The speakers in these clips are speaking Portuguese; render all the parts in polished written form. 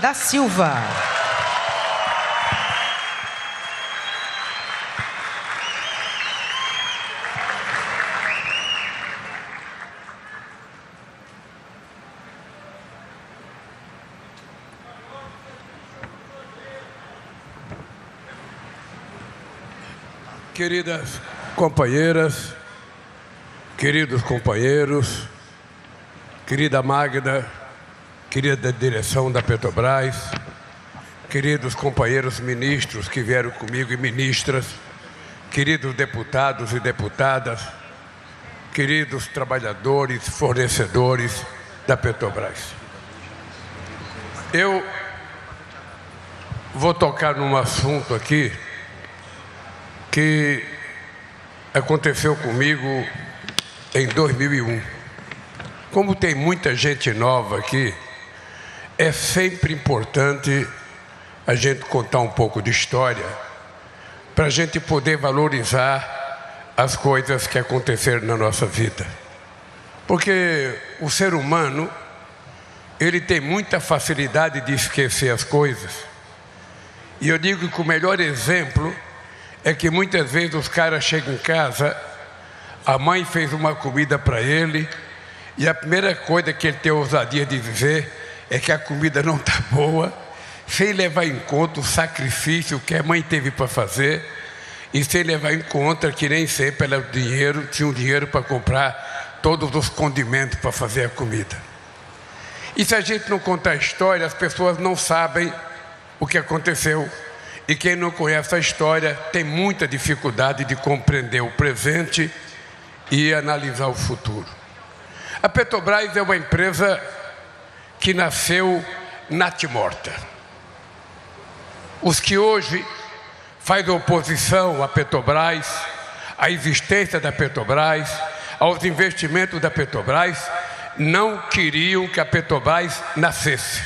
da Silva. Queridas companheiras, queridos companheiros, querida Magda, querida direção da Petrobras, queridos companheiros ministros que vieram comigo e ministras, queridos deputados e deputadas, queridos trabalhadores, fornecedores da Petrobras. Eu vou tocar num assunto aqui que aconteceu comigo em 2001. Como tem muita gente nova aqui, é sempre importante a gente contar um pouco de história para a gente poder valorizar as coisas que aconteceram na nossa vida. Porque o ser humano, ele tem muita facilidade de esquecer as coisas. E eu digo que o melhor exemplo é que muitas vezes os caras chegam em casa, a mãe fez uma comida para ele, e a primeira coisa que ele tem a ousadia de dizer é que a comida não está boa, sem levar em conta o sacrifício que a mãe teve para fazer, e sem levar em conta que nem sempre ela tinha o dinheiro para comprar todos os condimentos para fazer a comida. E se a gente não contar a história, as pessoas não sabem o que aconteceu. E quem não conhece a história tem muita dificuldade de compreender o presente e analisar o futuro. A Petrobras é uma empresa que nasceu natimorta. Os que hoje fazem oposição à Petrobras, à existência da Petrobras, aos investimentos da Petrobras, não queriam que a Petrobras nascesse.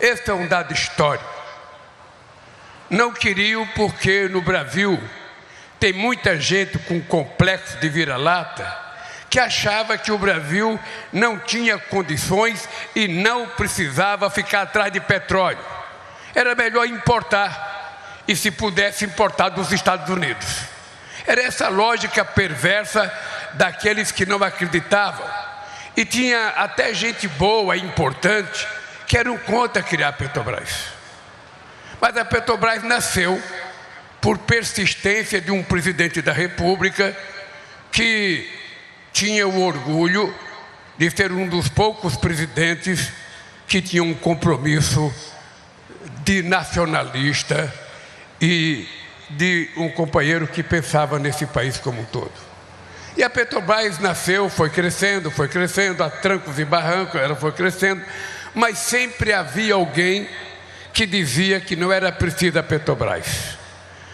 Esse é um dado histórico. Não queriam porque no Brasil tem muita gente com complexo de vira-lata que achava que o Brasil não tinha condições e não precisava ficar atrás de petróleo. Era melhor importar, e se pudesse importar dos Estados Unidos. Era essa lógica perversa daqueles que não acreditavam. E tinha até gente boa e importante que eram contra criar a Petrobras. Mas a Petrobras nasceu por persistência de um presidente da República que tinha o orgulho de ser um dos poucos presidentes que tinha um compromisso de nacionalista e de um companheiro que pensava nesse país como um todo. E a Petrobras nasceu, foi crescendo, a trancos e barrancos, ela foi crescendo, mas sempre havia alguém que dizia que não era preciso a Petrobras.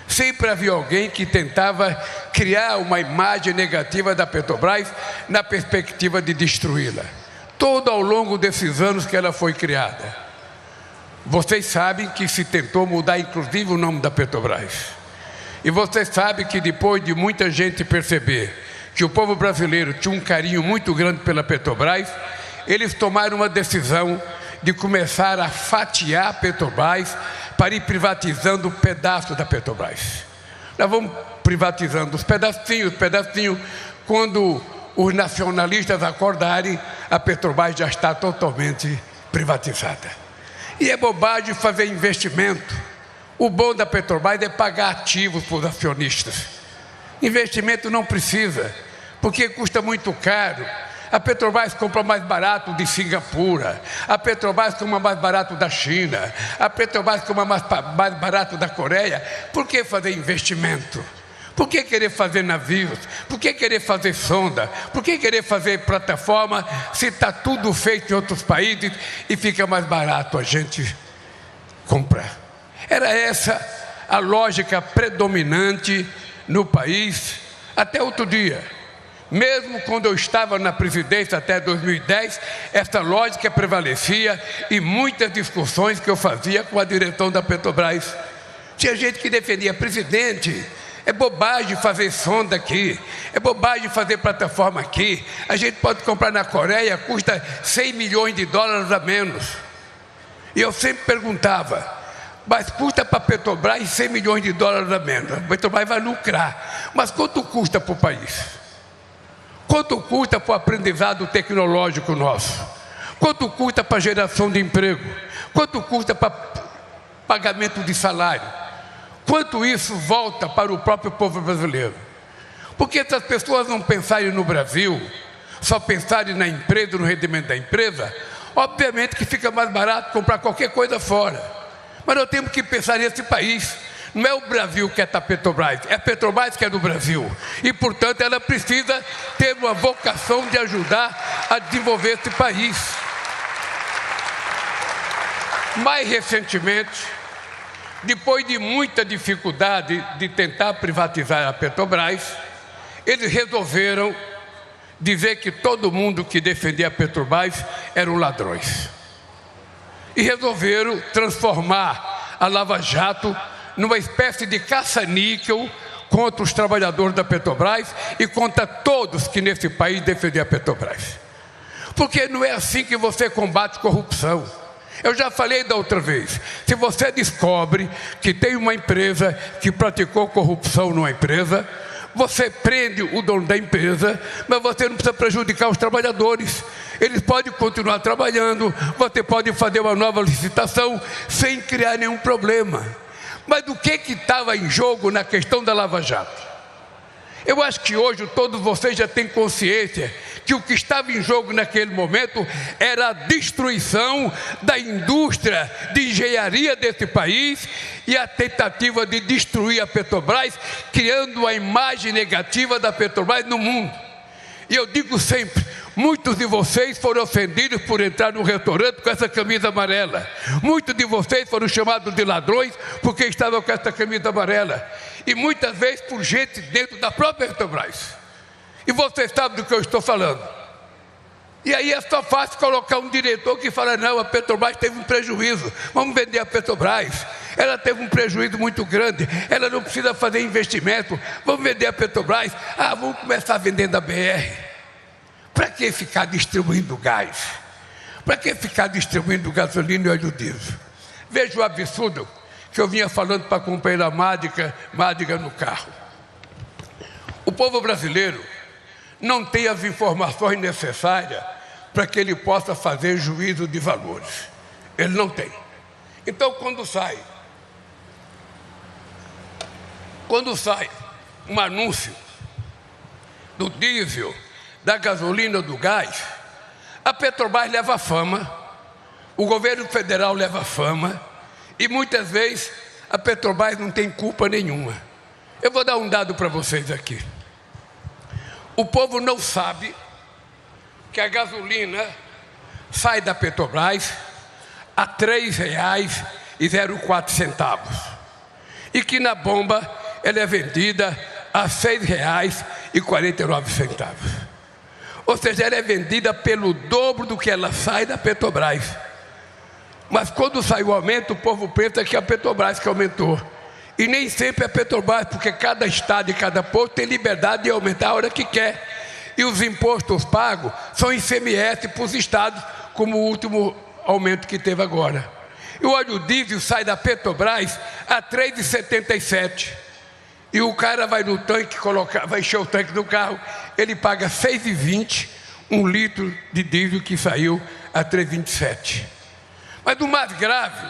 Sempre havia alguém que tentava criar uma imagem negativa da Petrobras na perspectiva de destruí-la. Todo ao longo desses anos que ela foi criada. Vocês sabem que se tentou mudar inclusive o nome da Petrobras. E vocês sabem que depois de muita gente perceber que o povo brasileiro tinha um carinho muito grande pela Petrobras, eles tomaram uma decisão de começar a fatiar a Petrobras para ir privatizando um pedaço da Petrobras. Nós vamos privatizando os pedacinhos, quando os nacionalistas acordarem, a Petrobras já está totalmente privatizada. E é bobagem fazer investimento. O bom da Petrobras é pagar ativos para os acionistas. Investimento não precisa, porque custa muito caro. A Petrobras compra mais barato de Singapura, a Petrobras compra mais barato da China, a Petrobras compra mais barato da Coreia. Por que fazer investimento? Por que querer fazer navios? Por que querer fazer sonda? Por que querer fazer plataforma se está tudo feito em outros países e fica mais barato a gente comprar? Era essa a lógica predominante no país até outro dia. Mesmo quando eu estava na presidência até 2010, essa lógica prevalecia e muitas discussões que eu fazia com a direção da Petrobras. Tinha gente que defendia: presidente, é bobagem fazer sonda aqui, é bobagem fazer plataforma aqui, a gente pode comprar na Coreia, custa 100 milhões de dólares a menos. E eu sempre perguntava, mas custa para a Petrobras 100 milhões de dólares a menos. A Petrobras vai lucrar. Mas quanto custa para o país? Quanto custa para o aprendizado tecnológico nosso? Quanto custa para a geração de emprego? Quanto custa para pagamento de salário? Quanto isso volta para o próprio povo brasileiro? Porque se as pessoas não pensarem no Brasil, só pensarem na empresa, no rendimento da empresa, obviamente que fica mais barato comprar qualquer coisa fora. Mas nós temos que pensar nesse país. Não é o Brasil que é da Petrobras, é a Petrobras que é do Brasil. E, portanto, ela precisa ter uma vocação de ajudar a desenvolver esse país. Mais recentemente, depois de muita dificuldade de tentar privatizar a Petrobras, eles resolveram dizer que todo mundo que defendia a Petrobras eram ladrões. E resolveram transformar a Lava Jato numa espécie de caça-níquel contra os trabalhadores da Petrobras e contra todos que nesse país defendiam a Petrobras. Porque não é assim que você combate corrupção. Eu já falei da outra vez, se você descobre que tem uma empresa que praticou corrupção numa empresa, você prende o dono da empresa, mas você não precisa prejudicar os trabalhadores. Eles podem continuar trabalhando, você pode fazer uma nova licitação sem criar nenhum problema. Mas do que estava em jogo na questão da Lava Jato? Eu acho que hoje todos vocês já têm consciência que o que estava em jogo naquele momento era a destruição da indústria de engenharia desse país e a tentativa de destruir a Petrobras, criando uma imagem negativa da Petrobras no mundo. E eu digo sempre, muitos de vocês foram ofendidos por entrar no restaurante com essa camisa amarela. Muitos de vocês foram chamados de ladrões porque estavam com essa camisa amarela. E muitas vezes por gente dentro da própria Petrobras. E vocês sabem do que eu estou falando. E aí é só fácil colocar um diretor que fala, não, a Petrobras teve um prejuízo, vamos vender a Petrobras. Ela teve um prejuízo muito grande, ela não precisa fazer investimento, vamos vender a Petrobras. Ah, vamos começar vendendo a BR. Para que ficar distribuindo gás? Para que ficar distribuindo gasolina e óleo diesel? Veja o absurdo que eu vinha falando para a companheira Mádiga no carro. O povo brasileiro não tem as informações necessárias para que ele possa fazer juízo de valores. Ele não tem. Então, quando sai um anúncio do diesel, da gasolina, do gás, a Petrobras leva fama, o governo federal leva fama, e muitas vezes a Petrobras não tem culpa nenhuma. Eu vou dar um dado para vocês aqui. O povo não sabe que a gasolina sai da Petrobras a R$ 3,04 e que na bomba ela é vendida a R$ 6,49. Ou seja, ela é vendida pelo dobro do que ela sai da Petrobras. Mas quando sai o aumento, o povo pensa que é a Petrobras que aumentou. E nem sempre é a Petrobras, porque cada estado e cada posto tem liberdade de aumentar a hora que quer. E os impostos pagos são ICMS para os estados, como o último aumento que teve agora. E o óleo diesel sai da Petrobras a R$ 3,77. E o cara vai no tanque, vai encher o tanque do carro, ele paga R$ 6,20 um litro de diesel que saiu a R$ 3,27. Mas o mais grave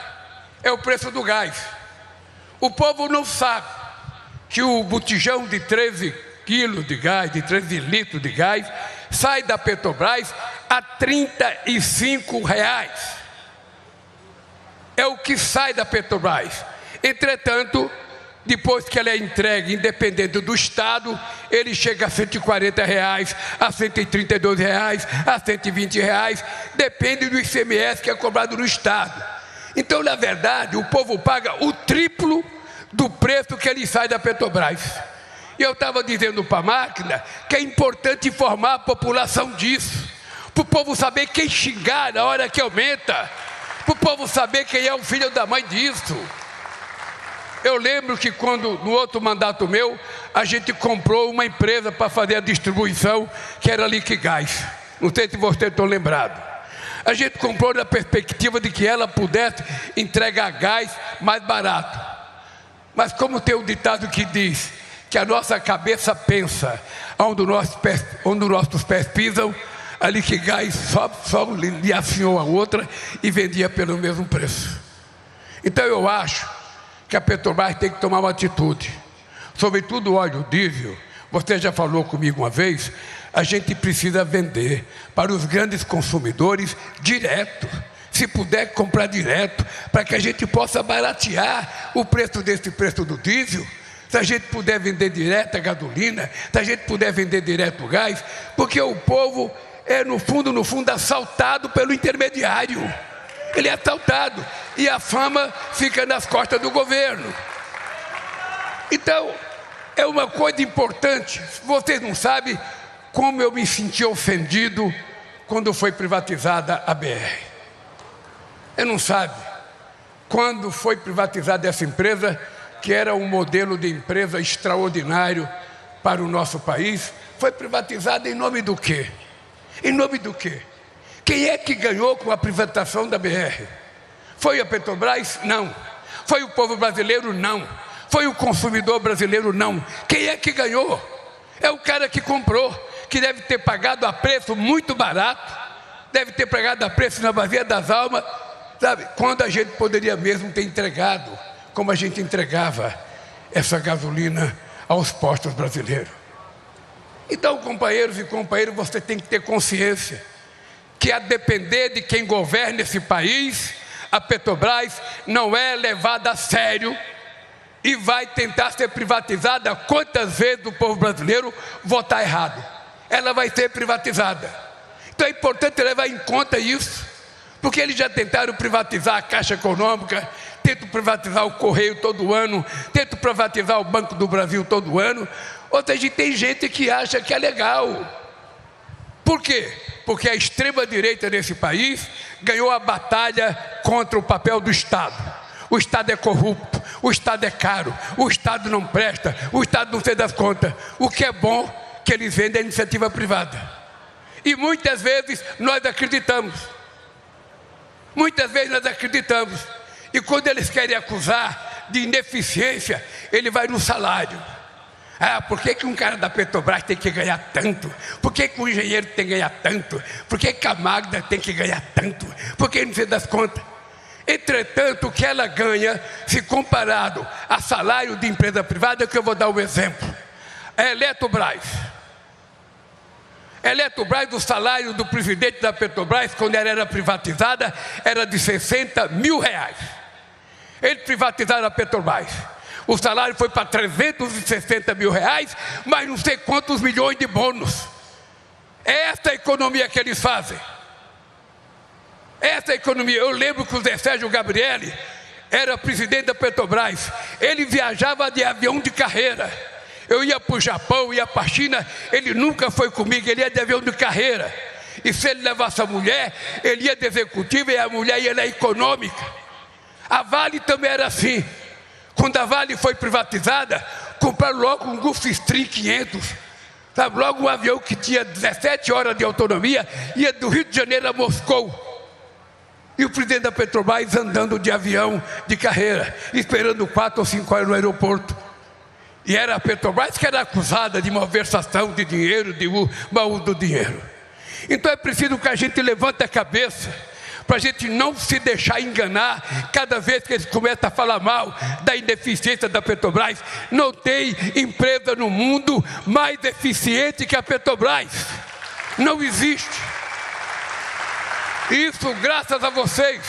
é o preço do gás. O povo não sabe que o botijão de 13 quilos de gás, de 13 litros de gás, sai da Petrobras a R$ 35. É o que sai da Petrobras. Entretanto, depois que ela é entregue, independente do estado, ele chega a R$ 140, a R$ 132, a R$ 120, depende do ICMS que é cobrado no estado. Então, na verdade, o povo paga o triplo do preço que ele sai da Petrobras. E eu estava dizendo para a máquina que é importante informar a população disso, para o povo saber quem xingar na hora que aumenta, para o povo saber quem é o filho da mãe disso. Eu lembro que quando, no outro mandato meu, a gente comprou uma empresa para fazer a distribuição, que era a Liquigás. Não sei se vocês estão lembrados. A gente comprou na perspectiva de que ela pudesse entregar gás mais barato. Mas como tem um ditado que diz que a nossa cabeça pensa onde nossos pés pisam, ali que gás só lhe afinou a outra e vendia pelo mesmo preço. Então eu acho que a Petrobras tem que tomar uma atitude. Sobretudo o óleo diesel, você já falou comigo uma vez, a gente precisa vender para os grandes consumidores direto. Se puder comprar direto, para que a gente possa baratear o preço do diesel. Se a gente puder vender direto a gasolina, se a gente puder vender direto o gás, porque o povo é no fundo assaltado pelo intermediário. Ele é assaltado e a fama fica nas costas do governo. Então, é uma coisa importante. Vocês não sabem como eu me senti ofendido quando foi privatizada a BR. Você não sabe quando foi privatizada essa empresa, que era um modelo de empresa extraordinário para o nosso país, foi privatizada em nome do quê? Em nome do quê? Quem é que ganhou com a privatização da BR? Foi a Petrobras? Não. Foi o povo brasileiro? Não. Foi o consumidor brasileiro? Não. Quem é que ganhou? É o cara que comprou, que deve ter pagado a preço muito barato, deve ter pagado a preço na vazia das almas, sabe? Quando a gente poderia mesmo ter entregado, como a gente entregava essa gasolina aos postos brasileiros. Então, companheiros e companheiras, você tem que ter consciência que, a depender de quem governa esse país, a Petrobras não é levada a sério e vai tentar ser privatizada quantas vezes o povo brasileiro votar errado. Ela vai ser privatizada. Então é importante levar em conta isso, porque eles já tentaram privatizar a Caixa Econômica, tentam privatizar o Correio todo ano, tentam privatizar o Banco do Brasil todo ano. Ou seja, tem gente que acha que é legal. Por quê? Porque a extrema-direita nesse país ganhou a batalha contra o papel do Estado. O Estado é corrupto, o Estado é caro, o Estado não presta, o Estado não se dá conta. O que é bom que eles vendem a iniciativa privada. E muitas vezes nós acreditamos. Muitas vezes nós acreditamos. E quando eles querem acusar de ineficiência, ele vai no salário. Ah, por que um cara da Petrobras tem que ganhar tanto? Por que um engenheiro tem que ganhar tanto? Por que a Magda tem que ganhar tanto? Por que não se dá conta? Entretanto, o que ela ganha, se comparado a salário de empresa privada, que eu vou dar um exemplo. A Eletrobras, o salário do presidente da Petrobras, quando ela era privatizada, era de 60 mil reais. Eles privatizaram a Petrobras. O salário foi para 360 mil reais, mas não sei quantos milhões de bônus. É essa a economia que eles fazem. Essa economia. Eu lembro que o Zé Sérgio Gabrielli era presidente da Petrobras. Ele viajava de avião de carreira. Eu ia para o Japão, ia para a China, ele nunca foi comigo, ele ia de avião de carreira. E se ele levasse a mulher, ele ia de executiva e a mulher ia na econômica. A Vale também era assim. Quando a Vale foi privatizada, compraram logo um Gulfstream 500. Sabe, logo um avião que tinha 17 horas de autonomia, ia do Rio de Janeiro a Moscou. E o presidente da Petrobras andando de avião de carreira, esperando 4 ou 5 horas no aeroporto. E era a Petrobras que era acusada de malversação de dinheiro, de mau uso do dinheiro. Então é preciso que a gente levante a cabeça, para a gente não se deixar enganar cada vez que eles começam a falar mal da ineficiência da Petrobras. Não tem empresa no mundo mais eficiente que a Petrobras. Não existe. Isso graças a vocês.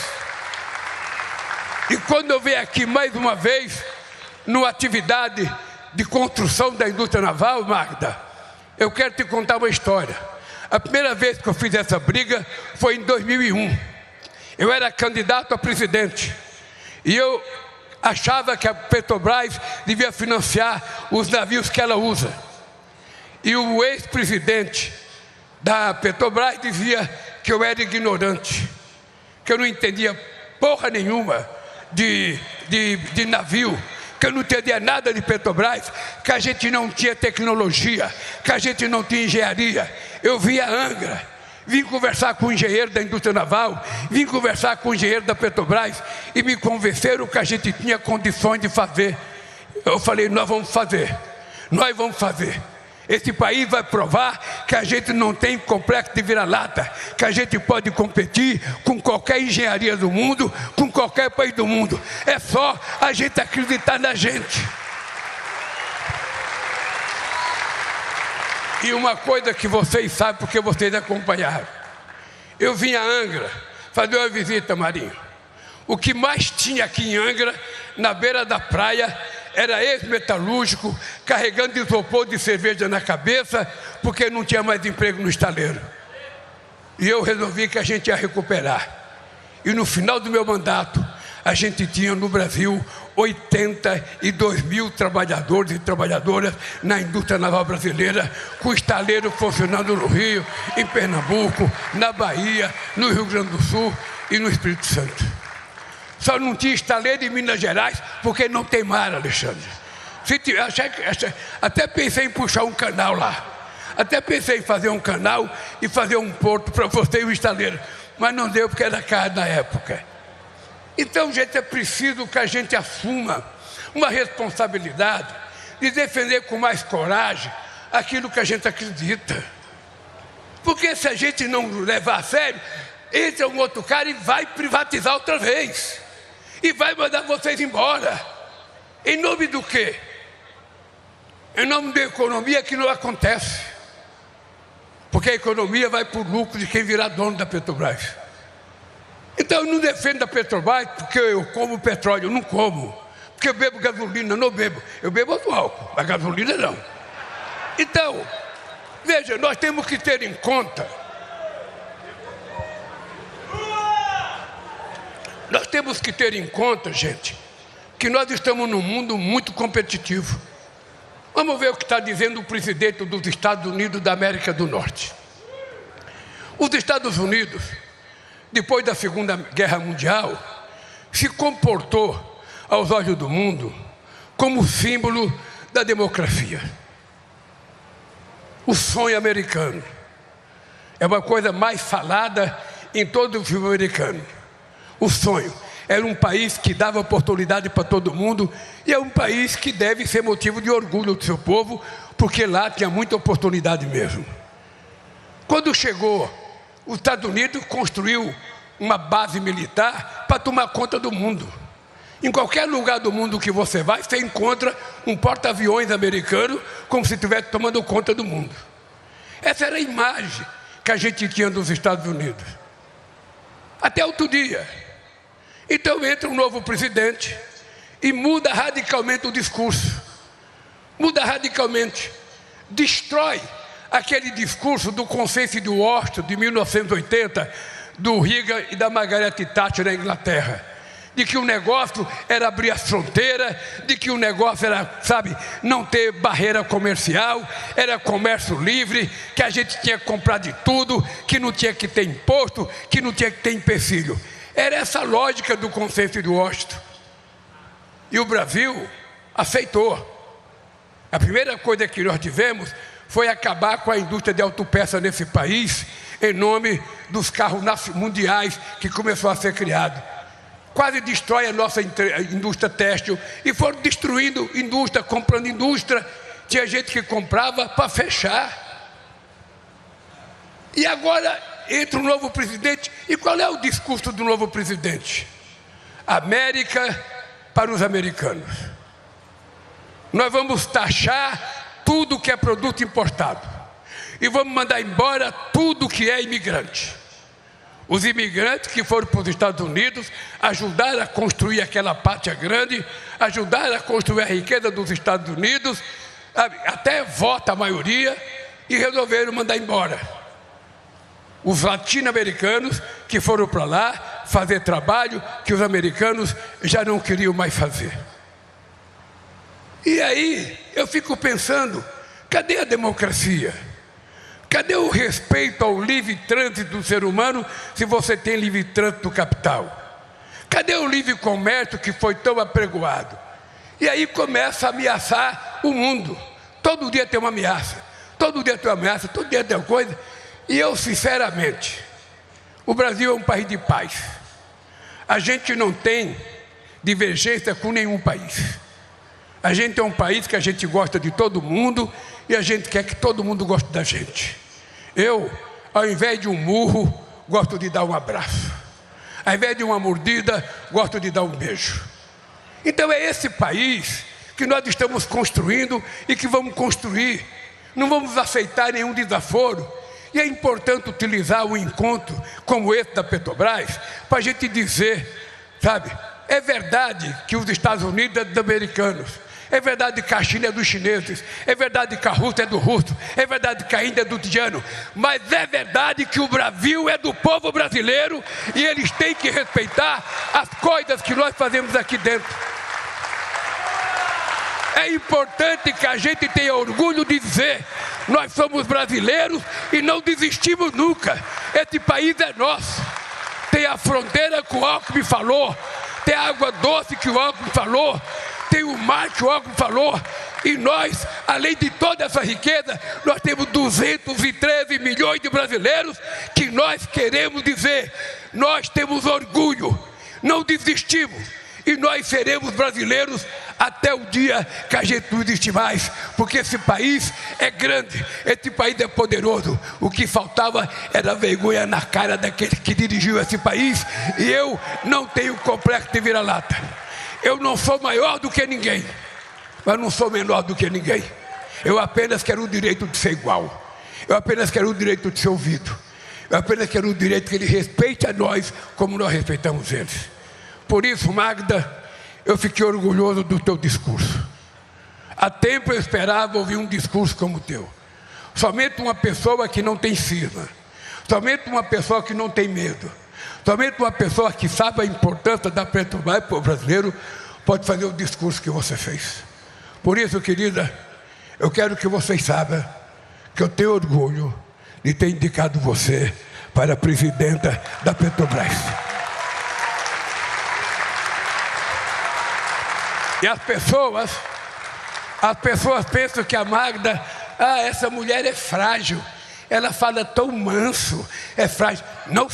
E quando eu venho aqui mais uma vez, numa atividade de construção da indústria naval, Magda, eu quero te contar uma história. A primeira vez que eu fiz essa briga foi em 2001. Eu era candidato a presidente e eu achava que a Petrobras devia financiar os navios que ela usa. E o ex-presidente da Petrobras dizia que eu era ignorante, que eu não entendia porra nenhuma de navio, que eu não entendia nada de Petrobras, que a gente não tinha tecnologia, que a gente não tinha engenharia. Eu via Angra, vim conversar com o engenheiro da indústria naval, vim conversar com o engenheiro da Petrobras e me convenceram que a gente tinha condições de fazer. Eu falei, nós vamos fazer. Esse país vai provar que a gente não tem complexo de vira-lata, que a gente pode competir com qualquer engenharia do mundo, com qualquer país do mundo. É só a gente acreditar na gente. E uma coisa que vocês sabem, porque vocês acompanharam. Eu vim a Angra fazer uma visita, Marinho. O que mais tinha aqui em Angra, na beira da praia, era ex-metalúrgico, carregando isopor de cerveja na cabeça, porque não tinha mais emprego no estaleiro. E eu resolvi que a gente ia recuperar. E no final do meu mandato, a gente tinha no Brasil 82 mil trabalhadores e trabalhadoras na indústria naval brasileira, com estaleiro funcionando no Rio, em Pernambuco, na Bahia, no Rio Grande do Sul e no Espírito Santo. Só não tinha estaleiro em Minas Gerais, porque não tem mar, Alexandre. Até pensei em puxar um canal lá. Até pensei em fazer um canal e fazer um porto para você e o estaleiro. Mas não deu, porque era caro na época. Então, gente, é preciso que a gente assuma uma responsabilidade de defender com mais coragem aquilo que a gente acredita. Porque se a gente não levar a sério, entra um outro cara e vai privatizar outra vez. E vai mandar vocês embora. Em nome do quê? Em nome da economia, que não acontece. Porque a economia vai para o lucro de quem virar dono da Petrobras. Então eu não defendo a Petrobras porque eu como petróleo, eu não como. Porque eu bebo gasolina, não bebo. Eu bebo outro álcool, a gasolina não. Então, veja, nós temos que ter em conta. Nós temos que ter em conta, gente, que nós estamos num mundo muito competitivo. Vamos ver o que está dizendo o presidente dos Estados Unidos da América do Norte. Os Estados Unidos, depois da Segunda Guerra Mundial, se comportou aos olhos do mundo como símbolo da democracia. O sonho americano é uma coisa mais falada em todo o filme americano. O sonho era um país que dava oportunidade para todo mundo e é um país que deve ser motivo de orgulho do seu povo, porque lá tinha muita oportunidade mesmo. Quando chegou, os Estados Unidos construiu uma base militar para tomar conta do mundo. Em qualquer lugar do mundo que você vai, você encontra um porta-aviões americano como se estivesse tomando conta do mundo. Essa era a imagem que a gente tinha dos Estados Unidos. Até outro dia. Então entra um novo presidente e muda radicalmente o discurso. Muda radicalmente. Destrói aquele discurso do Consenso de Washington de 1980, do Reagan e da Margaret Thatcher na Inglaterra. De que o negócio era abrir as fronteiras, de que o negócio era, não ter barreira comercial, era comércio livre, que a gente tinha que comprar de tudo, que não tinha que ter imposto, que não tinha que ter empecilho. Era essa a lógica do Consenso de Washington. E o Brasil aceitou. A primeira coisa que nós tivemos foi acabar com a indústria de autopeça nesse país, em nome dos carros mundiais que começou a ser criado. Quase destrói a nossa indústria têxtil. E foram destruindo indústria, comprando indústria. Tinha gente que comprava para fechar. E agora entra um novo presidente. E qual é o discurso do novo presidente? América para os americanos. Nós vamos taxar tudo que é produto importado. E vamos mandar embora tudo que é imigrante. Os imigrantes que foram para os Estados Unidos ajudaram a construir aquela pátria grande, ajudaram a construir a riqueza dos Estados Unidos, até vota a maioria, e resolveram mandar embora. Os latino-americanos que foram para lá fazer trabalho que os americanos já não queriam mais fazer. E aí eu fico pensando, cadê a democracia? Cadê o respeito ao livre trânsito do ser humano se você tem livre trânsito do capital? Cadê o livre comércio que foi tão apregoado? E aí começa a ameaçar o mundo. Todo dia tem uma ameaça. Todo dia tem uma ameaça, todo dia tem uma coisa. E eu, sinceramente, o Brasil é um país de paz. A gente não tem divergência com nenhum país. A gente é um país que a gente gosta de todo mundo e a gente quer que todo mundo goste da gente. Eu, ao invés de um murro, gosto de dar um abraço. Ao invés de uma mordida, gosto de dar um beijo. Então é esse país que nós estamos construindo e que vamos construir. Não vamos aceitar nenhum desaforo. E é importante utilizar um encontro como esse da Petrobras para a gente dizer, sabe, é verdade que os Estados Unidos é dos americanos. É verdade que a China é dos chineses, é verdade que a Rússia é do russo, é verdade que a Índia é do indiano, mas é verdade que o Brasil é do povo brasileiro e eles têm que respeitar as coisas que nós fazemos aqui dentro. É importante que a gente tenha orgulho de dizer, nós somos brasileiros e não desistimos nunca. Esse país é nosso. Tem a fronteira que o Alckmin falou, tem a água doce que o Alckmin falou, tem o mar que o Alckmin falou, e nós, além de toda essa riqueza, nós temos 213 milhões de brasileiros que nós queremos dizer, nós temos orgulho, não desistimos, e nós seremos brasileiros até o dia que a gente não existe mais, porque esse país é grande, esse país é poderoso. O que faltava era vergonha na cara daquele que dirigiu esse país, e eu não tenho complexo de vira-lata. Eu não sou maior do que ninguém, mas não sou menor do que ninguém. Eu apenas quero o direito de ser igual. Eu apenas quero o direito de ser ouvido. Eu apenas quero o direito que ele respeite a nós como nós respeitamos eles. Por isso, Magda, eu fiquei orgulhoso do teu discurso. Há tempo eu esperava ouvir um discurso como o teu. Somente uma pessoa que não tem cisma, somente uma pessoa que não tem medo, somente uma pessoa que sabe a importância da Petrobras para o brasileiro pode fazer o discurso que você fez. Por isso, querida, eu quero que vocês saibam que eu tenho orgulho de ter indicado você para a presidenta da Petrobras. E as pessoas pensam que a Magda, essa mulher é frágil, ela fala tão manso, é frágil. Não